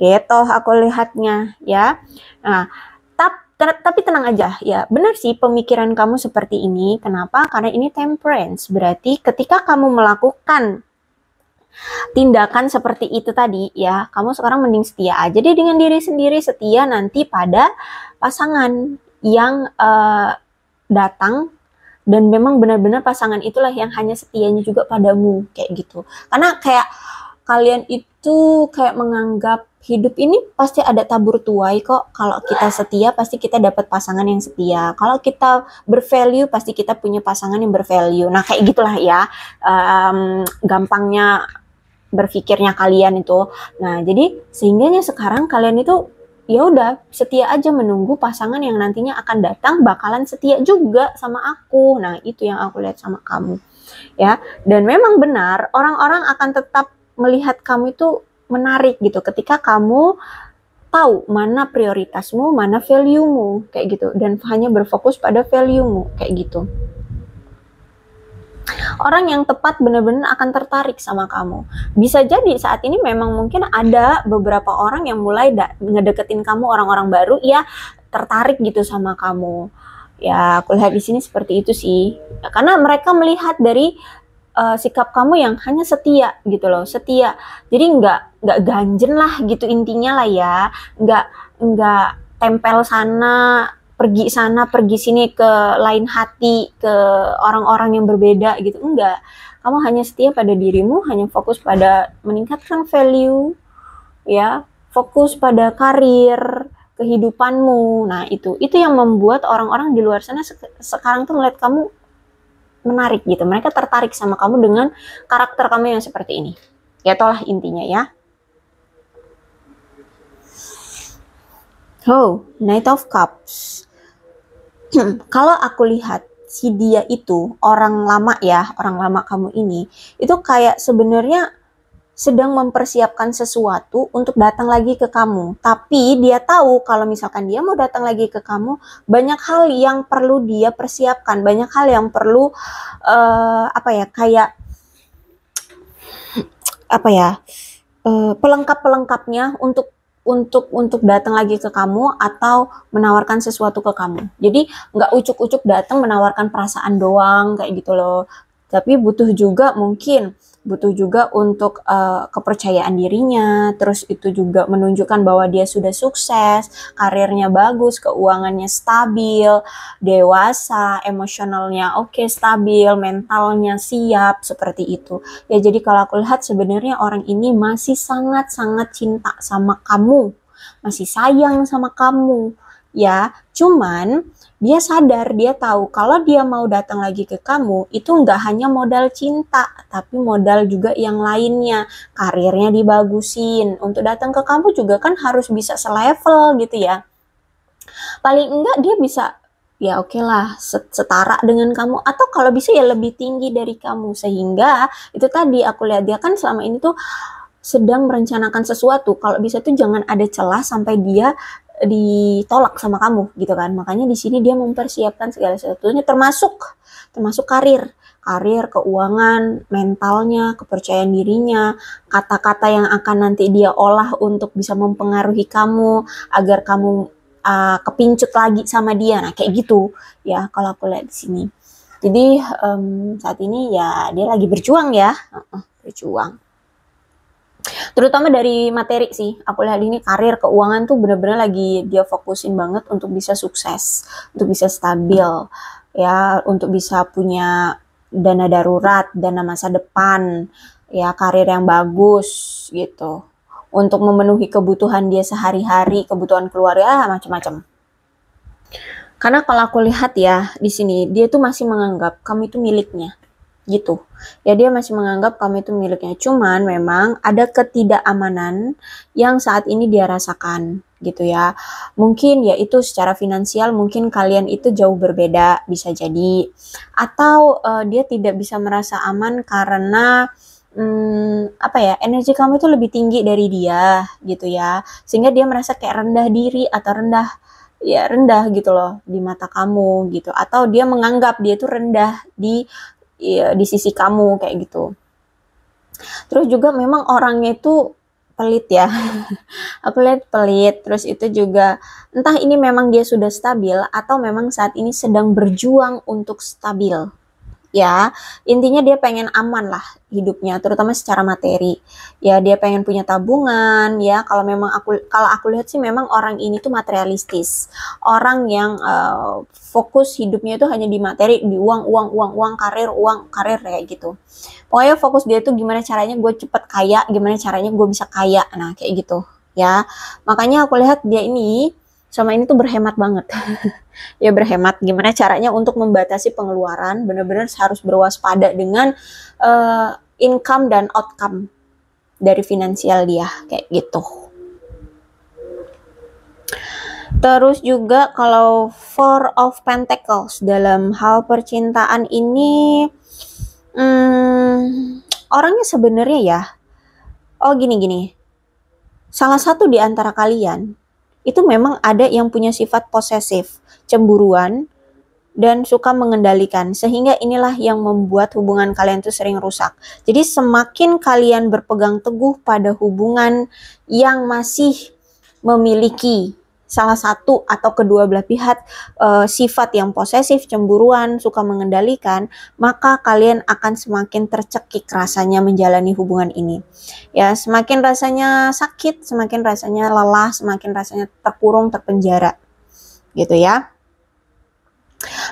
Gitu aku lihatnya ya. Nah, tapi tenang aja ya. Benar sih pemikiran kamu seperti ini. Kenapa? Karena ini temperance. Berarti ketika kamu melakukan tindakan seperti itu tadi ya, kamu sekarang mending setia aja deh dengan diri sendiri, setia nanti pada pasangan yang datang, dan memang benar-benar pasangan itulah yang hanya setianya juga padamu, kayak gitu. Karena kayak kalian itu kayak menganggap hidup ini pasti ada tabur tuai kok. Kalau kita setia pasti kita dapat pasangan yang setia. Kalau kita bervalue pasti kita punya pasangan yang bervalue. Nah kayak gitulah ya, gampangnya berpikirnya kalian itu. Nah, jadi sehingganya sekarang kalian itu ya udah setia aja menunggu pasangan yang nantinya akan datang bakalan setia juga sama aku. Nah, itu yang aku lihat sama kamu. Ya, dan memang benar orang-orang akan tetap melihat kamu itu menarik gitu ketika kamu tahu mana prioritasmu, mana value-mu kayak gitu, dan hanya berfokus pada value-mu kayak gitu. Orang yang tepat benar-benar akan tertarik sama kamu. Bisa jadi saat ini memang mungkin ada beberapa orang yang mulai ngedeketin kamu, orang-orang baru ya tertarik gitu sama kamu. Ya, aku lihat di sini seperti itu sih. Karena mereka melihat dari sikap kamu yang hanya setia gitu loh, setia. Jadi nggak ganjen lah gitu intinya lah ya. Nggak tempel sana, pergi sana, pergi sini ke lain hati, ke orang-orang yang berbeda gitu. Enggak. Kamu hanya setia pada dirimu, hanya fokus pada meningkatkan value, ya, fokus pada karir, kehidupanmu. Nah, itu yang membuat orang-orang di luar sana sekarang tuh melihat kamu menarik gitu. Mereka tertarik sama kamu dengan karakter kamu yang seperti ini. Ya, itulah intinya ya. Oh, Knight of Cups. Kalau aku lihat si dia itu orang lama ya, orang lama kamu ini, itu kayak sebenarnya sedang mempersiapkan sesuatu untuk datang lagi ke kamu. Tapi dia tahu kalau misalkan dia mau datang lagi ke kamu, banyak hal yang perlu dia persiapkan, banyak hal yang perlu pelengkap-pelengkapnya untuk datang lagi ke kamu atau menawarkan sesuatu ke kamu. Jadi nggak ucuk-ucuk datang menawarkan perasaan doang kayak gitu loh. Tapi butuh juga untuk kepercayaan dirinya, terus itu juga menunjukkan bahwa dia sudah sukses, karirnya bagus, keuangannya stabil, dewasa, emosionalnya oke, stabil, mentalnya siap, seperti itu. Ya jadi kalau aku lihat sebenarnya orang ini masih sangat-sangat cinta sama kamu, masih sayang sama kamu, ya. Cuman dia sadar, dia tahu kalau dia mau datang lagi ke kamu itu nggak hanya modal cinta, tapi modal juga yang lainnya. Karirnya dibagusin, untuk datang ke kamu juga kan harus bisa selevel gitu ya. Paling enggak dia bisa ya oke lah setara dengan kamu, atau kalau bisa ya lebih tinggi dari kamu. Sehingga itu tadi aku lihat dia kan selama ini tuh sedang merencanakan sesuatu, kalau bisa tuh jangan ada celah sampai dia ditolak sama kamu gitu kan. Makanya di sini dia mempersiapkan segala sesuatunya, termasuk karir, keuangan, mentalnya, kepercayaan dirinya, kata-kata yang akan nanti dia olah untuk bisa mempengaruhi kamu agar kamu kepincut lagi sama dia. Nah kayak gitu ya kalau aku lihat di sini. Jadi saat ini ya dia lagi berjuang ya, berjuang. Terutama dari materi sih, aku lihat ini karir, keuangan tuh bener-bener lagi dia fokusin banget untuk bisa sukses, untuk bisa stabil, ya, untuk bisa punya dana darurat, dana masa depan, ya, karir yang bagus gitu, untuk memenuhi kebutuhan dia sehari-hari, kebutuhan keluarga, macam-macam. Karena kalau aku lihat ya di sini dia tuh masih menganggap kamu itu miliknya gitu. Ya dia masih menganggap kamu itu miliknya. Cuman memang ada ketidakamanan yang saat ini dia rasakan gitu ya. Mungkin ya itu secara finansial mungkin kalian itu jauh berbeda bisa jadi. Atau dia tidak bisa merasa aman karena apa ya, energi kamu itu lebih tinggi dari dia gitu ya. Sehingga dia merasa kayak rendah diri atau rendah gitu loh di mata kamu gitu. Atau dia menganggap dia itu rendah di sisi kamu kayak gitu. Terus juga memang orangnya itu pelit ya. Aku lihat pelit. Terus itu juga entah ini memang dia sudah stabil atau memang saat ini sedang berjuang untuk stabil. Ya, intinya dia pengen aman lah hidupnya, terutama secara materi. Ya, dia pengen punya tabungan, ya. Kalau aku lihat sih memang orang ini tuh materialistis. Orang yang fokus hidupnya itu hanya di materi, di uang, uang, uang, uang, karir kayak gitu. Pokoknya fokus dia tuh gimana caranya gue cepet kaya, gimana caranya gue bisa kaya. Nah, kayak gitu, ya. Makanya aku lihat dia ini sama ini tuh berhemat banget. Ya berhemat gimana caranya untuk membatasi pengeluaran, benar-benar harus berwaspada dengan income dan outcome dari finansial dia kayak gitu. Terus juga kalau Four of Pentacles dalam hal percintaan ini orangnya sebenarnya ya gini, salah satu di antara kalian itu memang ada yang punya sifat posesif, cemburuan, dan suka mengendalikan, sehingga inilah yang membuat hubungan kalian tuh sering rusak. Jadi semakin kalian berpegang teguh pada hubungan yang masih memiliki salah satu atau kedua belah pihak sifat yang posesif, cemburuan, suka mengendalikan, maka kalian akan semakin tercekik rasanya menjalani hubungan ini. Ya, semakin rasanya sakit, semakin rasanya lelah, semakin rasanya terkurung, terpenjara. Gitu ya.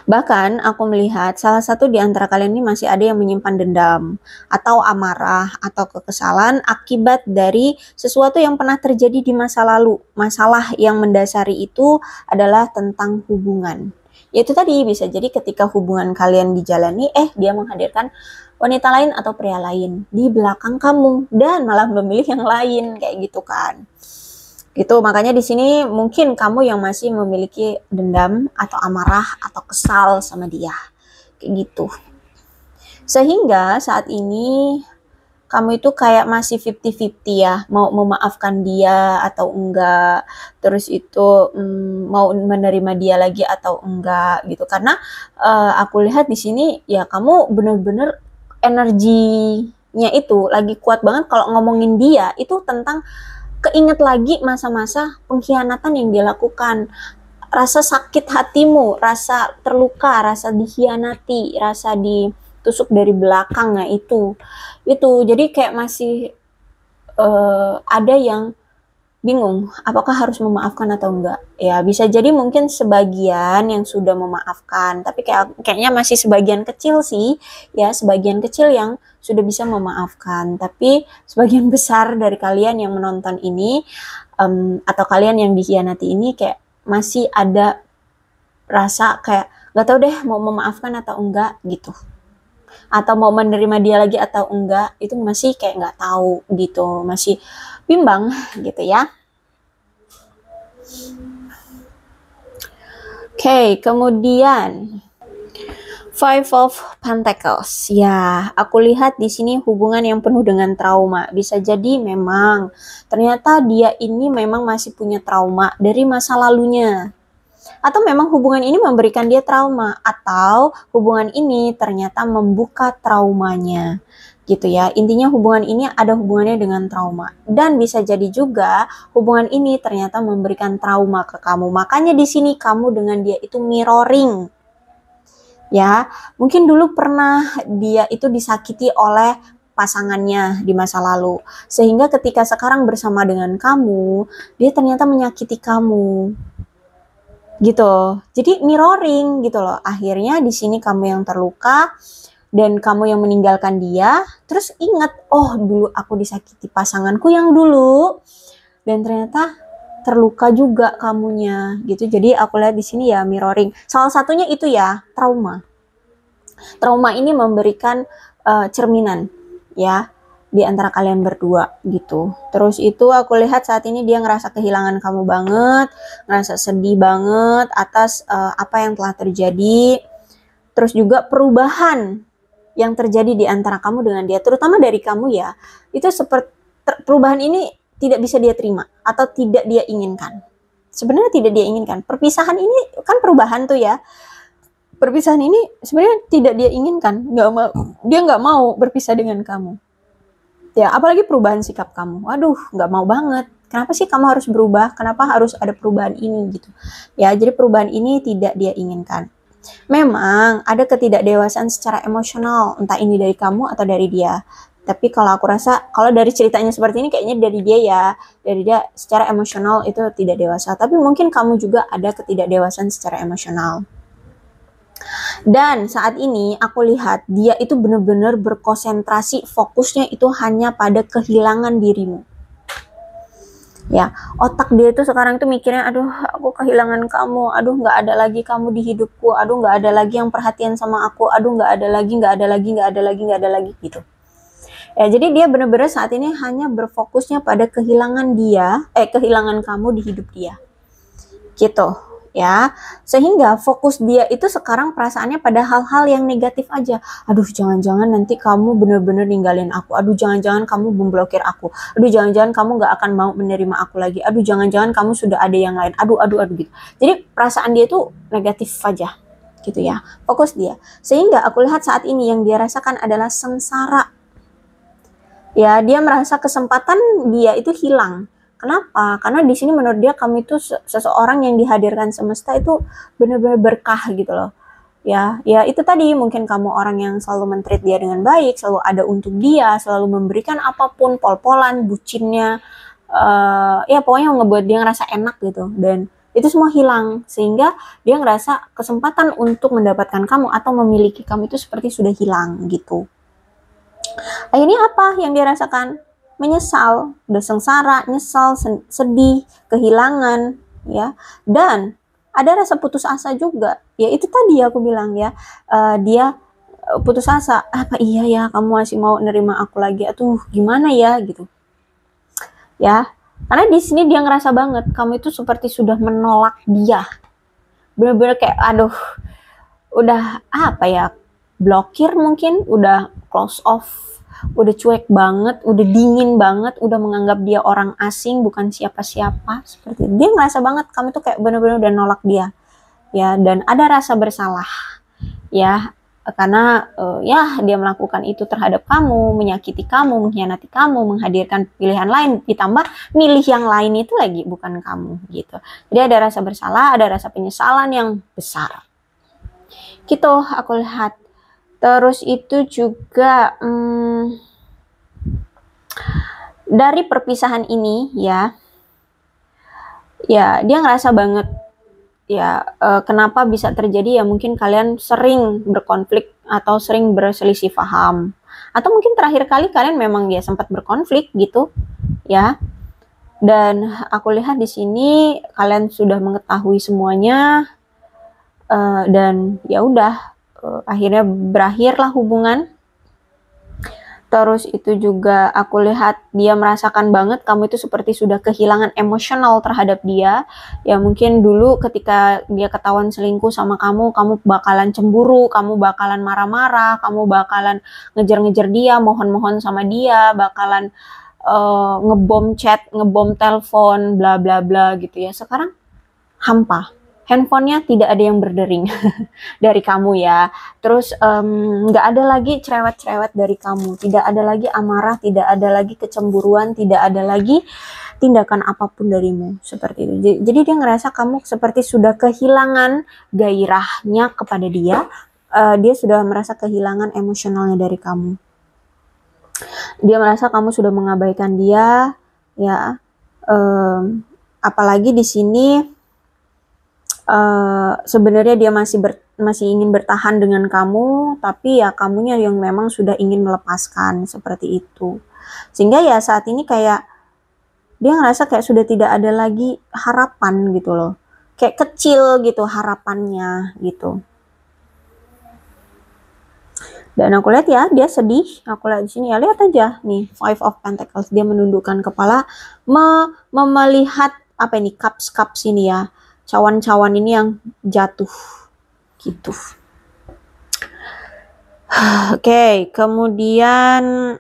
Bahkan aku melihat salah satu di antara kalian ini masih ada yang menyimpan dendam atau amarah atau kekesalan akibat dari sesuatu yang pernah terjadi di masa lalu. Masalah yang mendasari itu adalah tentang hubungan. Yaitu tadi bisa jadi ketika hubungan kalian dijalani, dia menghadirkan wanita lain atau pria lain di belakang kamu dan malah memilih yang lain kayak gitu kan. Gitu, makanya di sini mungkin kamu yang masih memiliki dendam atau amarah atau kesal sama dia. Kayak gitu. Sehingga saat ini kamu itu kayak masih 50-50 ya, mau memaafkan dia atau enggak. Terus itu mau menerima dia lagi atau enggak gitu. Karena aku lihat di sini ya kamu bener-bener energinya itu lagi kuat banget kalau ngomongin dia itu tentang keinget lagi masa-masa pengkhianatan yang dia lakukan, rasa sakit hatimu, rasa terluka, rasa dikhianati, rasa ditusuk dari belakang, nah itu jadi kayak masih ada yang bingung apakah harus memaafkan atau enggak. Ya bisa jadi mungkin sebagian yang sudah memaafkan, tapi kayaknya masih sebagian kecil sih ya, sebagian kecil yang sudah bisa memaafkan. Tapi sebagian besar dari kalian yang menonton ini atau kalian yang dikhianati ini kayak masih ada rasa kayak gak tahu deh mau memaafkan atau enggak gitu, atau mau menerima dia lagi atau enggak, itu masih kayak nggak tahu gitu, masih bimbang gitu ya. Oke, kemudian Five of Pentacles. Ya, aku lihat di sini hubungan yang penuh dengan trauma. Bisa jadi memang ternyata dia ini memang masih punya trauma dari masa lalunya. Atau memang hubungan ini memberikan dia trauma, atau hubungan ini ternyata membuka traumanya. Gitu ya. Intinya hubungan ini ada hubungannya dengan trauma. Dan bisa jadi juga hubungan ini ternyata memberikan trauma ke kamu. Makanya di sini kamu dengan dia itu mirroring. Ya, mungkin dulu pernah dia itu disakiti oleh pasangannya di masa lalu. Sehingga ketika sekarang bersama dengan kamu, dia ternyata menyakiti kamu. Gitu. Jadi mirroring gitu loh. Akhirnya di sini kamu yang terluka dan kamu yang meninggalkan dia, terus ingat, oh dulu aku disakiti pasanganku yang dulu, dan ternyata terluka juga kamunya gitu. Jadi aku lihat di sini ya mirroring. Salah satunya itu ya trauma. Trauma ini memberikan cerminan ya di antara kalian berdua gitu. Terus itu aku lihat saat ini dia ngerasa kehilangan kamu banget, ngerasa sedih banget atas apa yang telah terjadi. Terus juga perubahan yang terjadi di antara kamu dengan dia, terutama dari kamu ya, itu seperti perubahan ini tidak bisa dia terima atau tidak dia inginkan. Sebenarnya tidak dia inginkan. Perpisahan ini kan perubahan tuh ya. Perpisahan ini sebenarnya tidak dia inginkan, dia nggak mau berpisah dengan kamu. Ya, apalagi perubahan sikap kamu. Waduh, nggak mau banget. Kenapa sih kamu harus berubah? Kenapa harus ada perubahan ini gitu? Ya, jadi perubahan ini tidak dia inginkan. Memang ada ketidakdewasaan secara emosional, entah ini dari kamu atau dari dia. Tapi kalau aku rasa, kalau dari ceritanya seperti ini kayaknya dari dia ya, dari dia secara emosional itu tidak dewasa. Tapi mungkin kamu juga ada ketidakdewasaan secara emosional. Dan saat ini aku lihat dia itu benar-benar berkonsentrasi, fokusnya itu hanya pada kehilangan dirimu. Ya, otak dia itu sekarang tuh mikirnya, aduh aku kehilangan kamu, aduh nggak ada lagi kamu di hidupku, aduh nggak ada lagi yang perhatian sama aku, aduh nggak ada lagi gitu. Ya, jadi dia benar-benar saat ini hanya berfokusnya pada kehilangan kehilangan kamu di hidup dia. Gitu. Ya, sehingga fokus dia itu sekarang perasaannya pada hal-hal yang negatif aja. Aduh, jangan-jangan nanti kamu bener-bener ninggalin aku. Aduh, jangan-jangan kamu memblokir aku. Aduh, jangan-jangan kamu gak akan mau menerima aku lagi. Aduh, jangan-jangan kamu sudah ada yang lain. Aduh gitu. Jadi perasaan dia tuh negatif aja, gitu ya. Fokus dia. Sehingga aku lihat saat ini yang dia rasakan adalah sengsara. Ya, dia merasa kesempatan dia itu hilang. Kenapa? Karena di sini menurut dia kamu itu seseorang yang dihadirkan semesta itu benar-benar berkah gitu loh. Ya itu tadi mungkin kamu orang yang selalu men-treat dia dengan baik, selalu ada untuk dia, selalu memberikan apapun, pol-polan, bucinnya, ya pokoknya ngebuat dia ngerasa enak gitu. Dan itu semua hilang sehingga dia ngerasa kesempatan untuk mendapatkan kamu atau memiliki kamu itu seperti sudah hilang gitu. Akhirnya apa yang dia rasakan? Menyesal, udah sengsara, nyesal, sedih, kehilangan, ya. Dan ada rasa putus asa juga. Ya itu tadi aku bilang ya, dia putus asa. Apa iya ya kamu masih mau nerima aku lagi? Aduh, gimana ya gitu. Ya, karena di sini dia ngerasa banget kamu itu seperti sudah menolak dia. Bener-bener kayak aduh, udah apa ya? Blokir mungkin, udah close off, udah cuek banget, udah dingin banget, udah menganggap dia orang asing, bukan siapa-siapa, seperti itu. Dia ngerasa banget kamu tuh kayak bener-bener udah nolak dia, ya. Dan ada rasa bersalah, ya, karena ya dia melakukan itu terhadap kamu, menyakiti kamu, mengkhianati kamu, menghadirkan pilihan lain, ditambah milih yang lain itu lagi bukan kamu, gitu. Jadi ada rasa bersalah, ada rasa penyesalan yang besar. Gitu aku lihat. Terus itu juga dari perpisahan ini ya dia ngerasa banget ya kenapa bisa terjadi ya, mungkin kalian sering berkonflik atau sering berselisih paham, atau mungkin terakhir kali kalian memang ya sempat berkonflik gitu ya. Dan aku lihat di sini kalian sudah mengetahui semuanya, dan ya udah. Akhirnya berakhirlah hubungan. Terus itu juga aku lihat dia merasakan banget kamu itu seperti sudah kehilangan emosional terhadap dia. Ya mungkin dulu ketika dia ketahuan selingkuh sama kamu bakalan cemburu, kamu bakalan marah-marah, kamu bakalan ngejar-ngejar dia, mohon-mohon sama dia, bakalan ngebom chat, ngebom telepon, bla bla bla gitu ya. Sekarang hampa. Handphonenya tidak ada yang berdering dari kamu ya. Terus nggak ada lagi cerewet-cerewet dari kamu. Tidak ada lagi amarah, tidak ada lagi kecemburuan, tidak ada lagi tindakan apapun darimu. Seperti itu. Jadi dia ngerasa kamu seperti sudah kehilangan gairahnya kepada dia. Dia sudah merasa kehilangan emosionalnya dari kamu. Dia merasa kamu sudah mengabaikan dia, ya. Apalagi di sini sebenarnya dia masih ingin bertahan dengan kamu, tapi ya kamunya yang memang sudah ingin melepaskan, seperti itu. Sehingga ya saat ini kayak Dia ngerasa kayak sudah tidak ada lagi harapan gitu loh. Kayak kecil gitu harapannya gitu. Dan aku lihat ya, dia sedih. Aku lihat di sini ya, lihat aja nih, Five of Pentacles. Dia menundukkan kepala, melihat apa ini, cups ini ya, cawan-cawan ini yang jatuh gitu. Oke, kemudian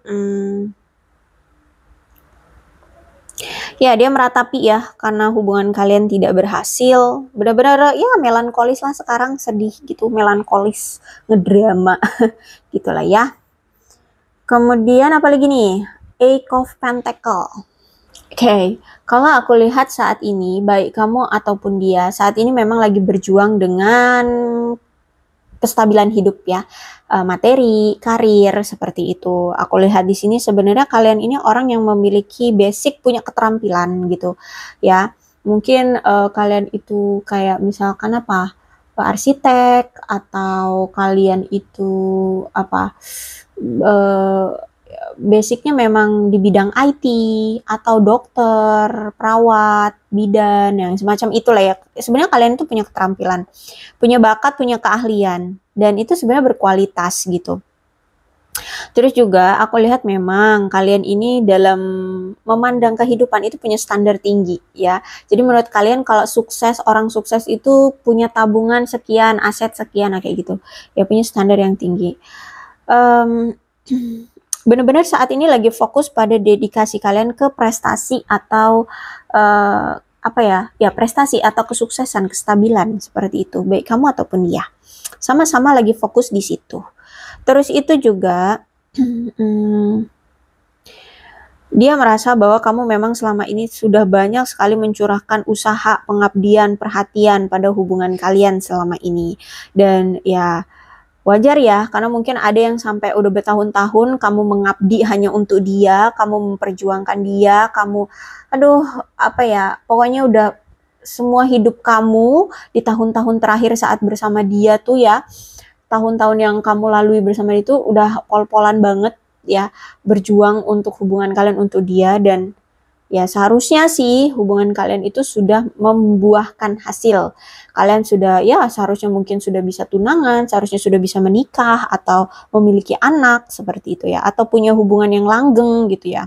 ya dia meratapi ya karena hubungan kalian tidak berhasil. Benar-benar ya melankolis lah sekarang, sedih gitu, melankolis, ngedrama gitulah ya. Kemudian apa lagi nih? Eight of Pentacle. Oke, kalau aku lihat saat ini, baik kamu ataupun dia, saat ini memang lagi berjuang dengan kestabilan hidup ya, materi, karir, seperti itu. Aku lihat di sini sebenarnya kalian ini orang yang memiliki basic, punya keterampilan gitu ya. Mungkin kalian itu kayak misalkan apa, arsitek, atau kalian itu apa, basicnya memang di bidang IT atau dokter, perawat, bidan, yang semacam itulah ya. Sebenarnya kalian itu punya keterampilan, punya bakat, punya keahlian, dan itu sebenarnya berkualitas gitu. Terus juga aku lihat memang kalian ini dalam memandang kehidupan itu punya standar tinggi ya. Jadi menurut kalian kalau sukses, orang sukses itu punya tabungan sekian, aset sekian, kayak gitu. Ya punya standar yang tinggi. Benar-benar saat ini lagi fokus pada dedikasi kalian ke prestasi atau apa ya, prestasi atau kesuksesan, kestabilan seperti itu, baik kamu ataupun dia. Sama-sama lagi fokus di situ. Terus itu juga dia merasa bahwa kamu memang selama ini sudah banyak sekali mencurahkan usaha, pengabdian, perhatian pada hubungan kalian selama ini. Dan ya wajar ya, karena mungkin ada yang sampai udah bertahun-tahun kamu mengabdi hanya untuk dia, kamu memperjuangkan dia, kamu apa ya, pokoknya udah semua hidup kamu di tahun-tahun terakhir saat bersama dia tuh ya, tahun-tahun yang kamu lalui bersama itu udah pol-polan banget ya, berjuang untuk hubungan kalian, untuk dia. Dan ya seharusnya sih hubungan kalian itu sudah membuahkan hasil. Kalian sudah ya seharusnya mungkin sudah bisa tunangan, seharusnya sudah bisa menikah atau memiliki anak seperti itu ya, atau punya hubungan yang langgeng gitu ya.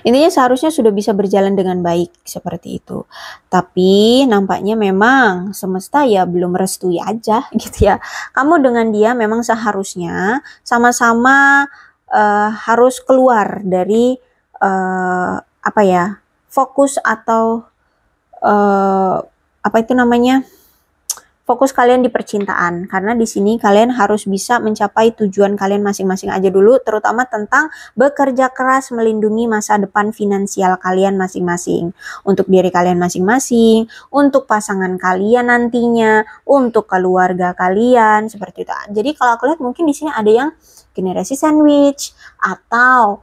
Intinya seharusnya sudah bisa berjalan dengan baik seperti itu. Tapi nampaknya memang semesta ya belum merestui aja gitu ya. Kamu dengan dia memang seharusnya sama-sama harus keluar dari apa ya, fokus atau apa itu namanya, fokus kalian di percintaan, karena di sini kalian harus bisa mencapai tujuan kalian masing-masing aja dulu, terutama tentang bekerja keras melindungi masa depan finansial kalian masing-masing, untuk diri kalian masing-masing, untuk pasangan kalian nantinya, untuk keluarga kalian seperti itu. Jadi kalau aku lihat mungkin di sini ada yang generasi sandwich, atau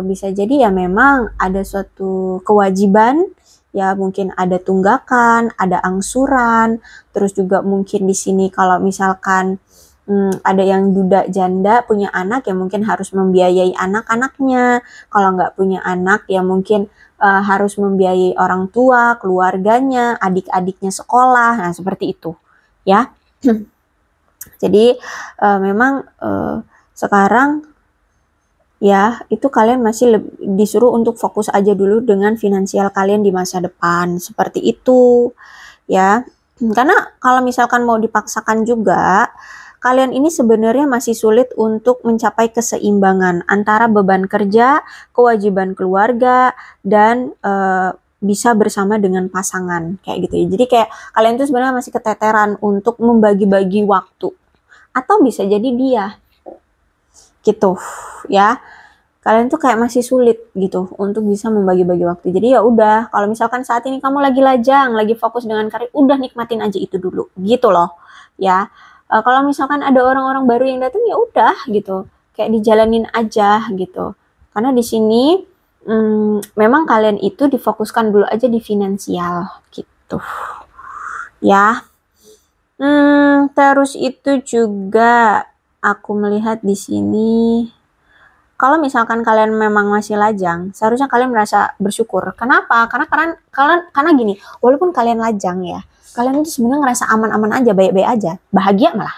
bisa jadi ya memang ada suatu kewajiban ya, mungkin ada tunggakan, ada angsuran, terus juga mungkin di sini kalau misalkan ada yang duda janda punya anak ya mungkin harus membiayai anak-anaknya. Kalau nggak punya anak ya mungkin harus membiayai orang tua, keluarganya, adik-adiknya sekolah, nah seperti itu ya. Jadi memang sekarang ya itu kalian masih disuruh untuk fokus aja dulu dengan finansial kalian di masa depan, seperti itu ya. Karena kalau misalkan mau dipaksakan juga, kalian ini sebenarnya masih sulit untuk mencapai keseimbangan antara beban kerja, kewajiban keluarga, dan bisa bersama dengan pasangan kayak gitu ya. Jadi kayak kalian tuh sebenarnya masih keteteran untuk membagi-bagi waktu, atau bisa jadi dia gitu ya. Kalian tuh kayak masih sulit gitu untuk bisa membagi-bagi waktu. Jadi ya udah, kalau misalkan saat ini kamu lagi lajang, lagi fokus dengan karir, udah nikmatin aja itu dulu gitu loh ya. Kalau misalkan ada orang-orang baru yang datang ya udah gitu, kayak dijalanin aja gitu. Karena di sini memang kalian itu difokuskan dulu aja di finansial gitu ya. Terus itu juga aku melihat di sini kalau misalkan kalian memang masih lajang, seharusnya kalian merasa bersyukur. Kenapa? Karena gini, walaupun kalian lajang ya, kalian itu sebenarnya ngerasa aman-aman aja, baik-baik aja, bahagia malah.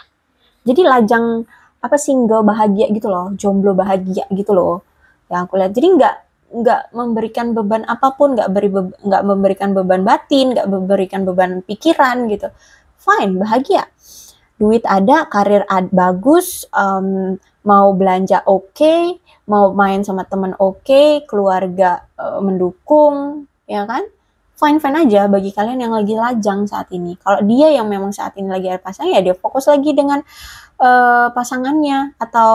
Jadi lajang apa single bahagia gitu loh, jomblo bahagia gitu loh. Ya aku lihat. Jadi nggak memberikan beban apapun, nggak memberikan beban batin, nggak memberikan beban pikiran gitu. Fine, bahagia. Duit ada, karir bagus, mau belanja oke, mau main sama teman oke, keluarga mendukung, ya kan? Fine-fine aja bagi kalian yang lagi lajang saat ini. Kalau dia yang memang saat ini lagi ada pasangan, ya dia fokus lagi dengan pasangannya, atau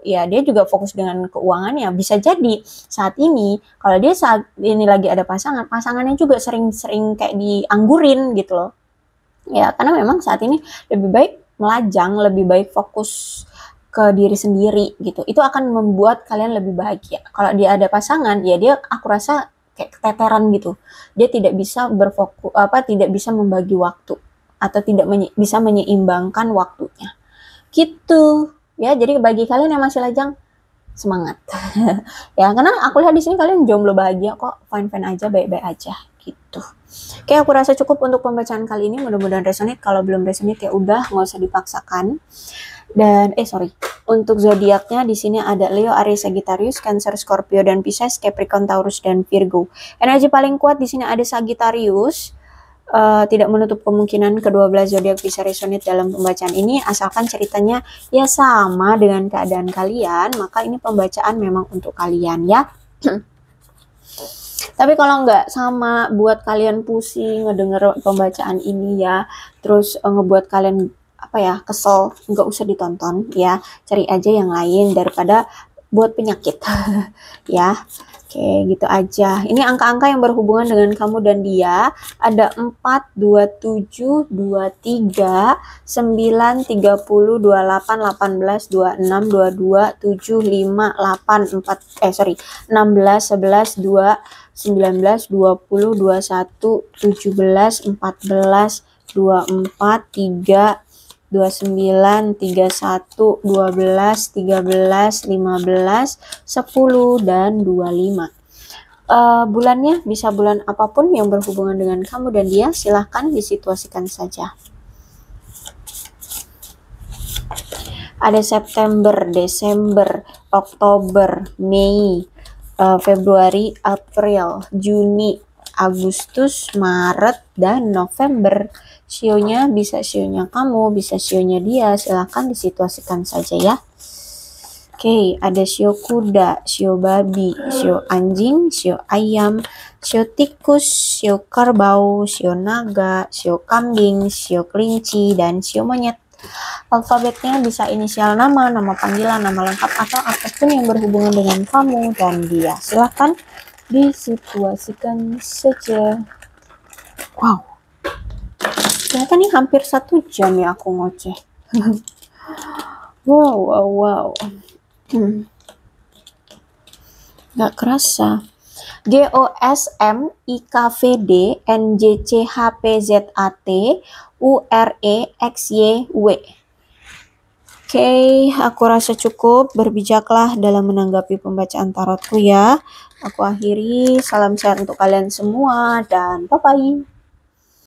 ya dia juga fokus dengan keuangannya. Bisa jadi saat ini kalau dia saat ini lagi ada pasangannya juga sering-sering kayak dianggurin gitu loh. Ya karena memang saat ini lebih baik melajang, lebih baik fokus ke diri sendiri gitu. Itu akan membuat kalian lebih bahagia. Kalau dia ada pasangan, ya dia aku rasa kayak keteteran gitu. Dia tidak bisa tidak bisa membagi waktu atau tidak bisa menyeimbangkan waktunya. Gitu. Ya, jadi bagi kalian yang masih lajang, semangat. Ya, karena aku lihat di sini kalian jomblo bahagia kok, fine-fine aja, baik-baik aja gitu. Oke, aku rasa cukup untuk pembacaan kali ini. Mudah-mudahan resonate. Kalau belum resonate ya udah, nggak usah dipaksakan. Dan untuk zodiaknya di sini ada Leo, Aries, Sagittarius, Cancer, Scorpio dan Pisces, Capricorn, Taurus dan Virgo. Energi paling kuat di sini ada Sagittarius. Tidak menutup kemungkinan kedua belas zodiak bisa resonate dalam pembacaan ini, asalkan ceritanya ya sama dengan keadaan kalian, maka ini pembacaan memang untuk kalian ya. Tapi kalau nggak sama, buat kalian pusing ngedenger pembacaan ini ya, terus ngebuat kalian kesel, nggak usah ditonton ya, cari aja yang lain daripada buat penyakit. Ya, oke gitu aja. Ini angka-angka yang berhubungan dengan kamu dan dia, ada 4, 27, 23, 9, 30, 28, 18, 26, 22, 7, 5, 8, 16, 11, 2, 19, 20, 21, 17, 14, 24, 3, 29, 31, 12, 13, 15, 10, dan 25. Bulannya bisa bulan apapun yang berhubungan dengan kamu dan dia, silahkan disituasikan saja. Ada September, Desember, Oktober, Mei, Februari, April, Juni, Agustus, Maret, dan November. Sionya bisa sionya kamu, bisa sionya dia, silahkan disituasikan saja ya. Oke, ada sio kuda, sio babi, sio anjing, sio ayam, sio tikus, sio kerbau, sio naga, sio kambing, sio kelinci, dan sio monyet. Alfabetnya bisa inisial nama, nama panggilan, nama lengkap, atau apapun yang berhubungan dengan kamu dan dia. Silahkan disituasikan saja. Wow. Ternyata nih hampir 1 jam ya aku ngoceh. Wow. Gak kerasa. GOSMIKVD NJCHPZAT UREXYW. Oke, aku rasa cukup. Berbijaklah dalam menanggapi pembacaan tarotku ya. Aku akhiri. Salam sehat untuk kalian semua dan bye-bye.